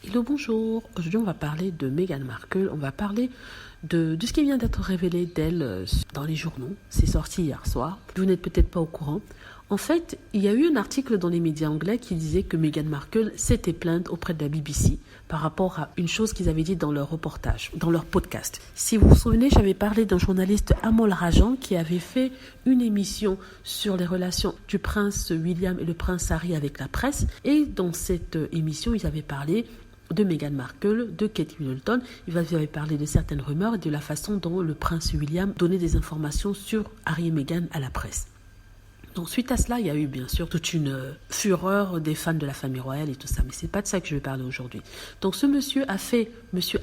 Hello, bonjour. Aujourd'hui, on va parler de Meghan Markle. On va parler de ce qui vient d'être révélé d'elle dans les journaux. C'est sorti hier soir. Vous n'êtes peut-être pas au courant. En fait, il y a eu un article dans les médias anglais qui disait que Meghan Markle s'était plainte auprès de la BBC par rapport à une chose qu'ils avaient dit dans leur reportage, dans leur podcast. Si vous vous souvenez, j'avais parlé d'un journaliste, Amol Rajan, qui avait fait une émission sur les relations du prince William et le prince Harry avec la presse. Et dans cette émission, ils avaient parlé de Meghan Markle, de Kate Middleton. Ils avaient parlé de certaines rumeurs et de la façon dont le prince William donnait des informations sur Harry et Meghan à la presse. Donc, suite à cela, il y a eu bien sûr toute une fureur des fans de la famille royale et tout ça. Mais c'est pas de ça que je vais parler aujourd'hui. Donc monsieur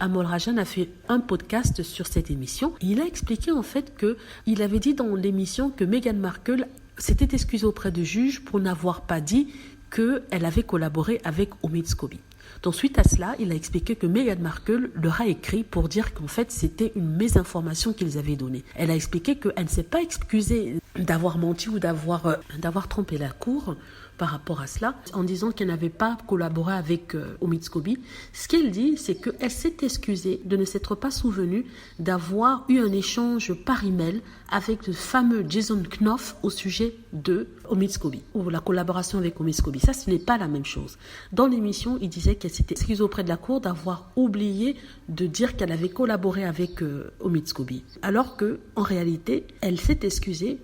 Amol Rajan a fait un podcast sur cette émission. Il a expliqué en fait qu'il avait dit dans l'émission que Meghan Markle s'était excusée auprès du juge pour n'avoir pas dit qu'elle avait collaboré avec Omid Scobie. Donc, suite à cela, il a expliqué que Meghan Markle leur a écrit pour dire qu'en fait, c'était une mésinformation qu'ils avaient donnée. Elle a expliqué qu'elle ne s'est pas excusée d'avoir menti ou d'avoir trompé la cour par rapport à cela, en disant qu'elle n'avait pas collaboré avec Omid Scobie. Ce qu'elle dit, c'est qu'elle s'est excusée de ne s'être pas souvenue d'avoir eu un échange par email avec le fameux Jason Knopf au sujet de Omid Scobie, ou la collaboration avec Omid Scobie. Ça, ce n'est pas la même chose. Dans l'émission, il disait qu'elle s'était excusée auprès de la cour d'avoir oublié de dire qu'elle avait collaboré avec Omid Scobie, alors qu'en réalité, elle s'est excusée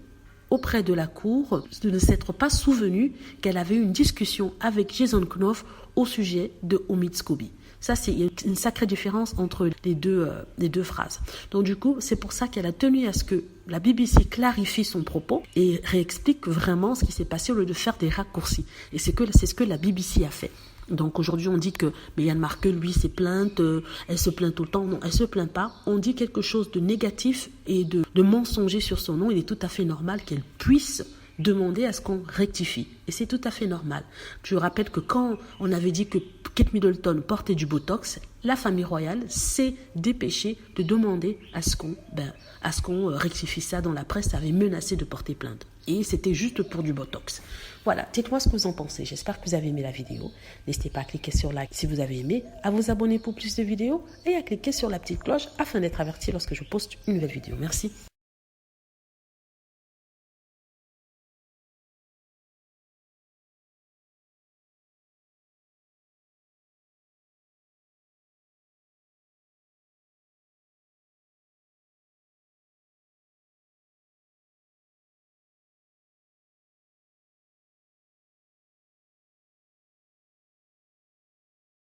auprès de la cour de ne s'être pas souvenue qu'elle avait eu une discussion avec Jason Knopf au sujet de Omid Scobie. Ça, c'est une sacrée différence entre les deux phrases. Donc du coup, c'est pour ça qu'elle a tenu à ce que la BBC clarifie son propos et réexplique vraiment ce qui s'est passé au lieu de faire des raccourcis. Et c'est ce que la BBC a fait. Donc aujourd'hui, on dit que Meghan Markle, lui, s'est plainte, elle se plaint tout le temps. Non, elle se plaint pas. On dit quelque chose de négatif et de mensonger sur son nom. Il est tout à fait normal qu'elle puisse demander à ce qu'on rectifie. Et c'est tout à fait normal. Je rappelle que quand on avait dit que Kate Middleton portait du Botox, la famille royale s'est dépêchée de demander à ce qu'on rectifie ça dans la presse. Ça avait menacé de porter plainte. Et c'était juste pour du Botox. Voilà, dites-moi ce que vous en pensez. J'espère que vous avez aimé la vidéo. N'hésitez pas à cliquer sur like si vous avez aimé, à vous abonner pour plus de vidéos et à cliquer sur la petite cloche afin d'être averti lorsque je poste une nouvelle vidéo. Merci.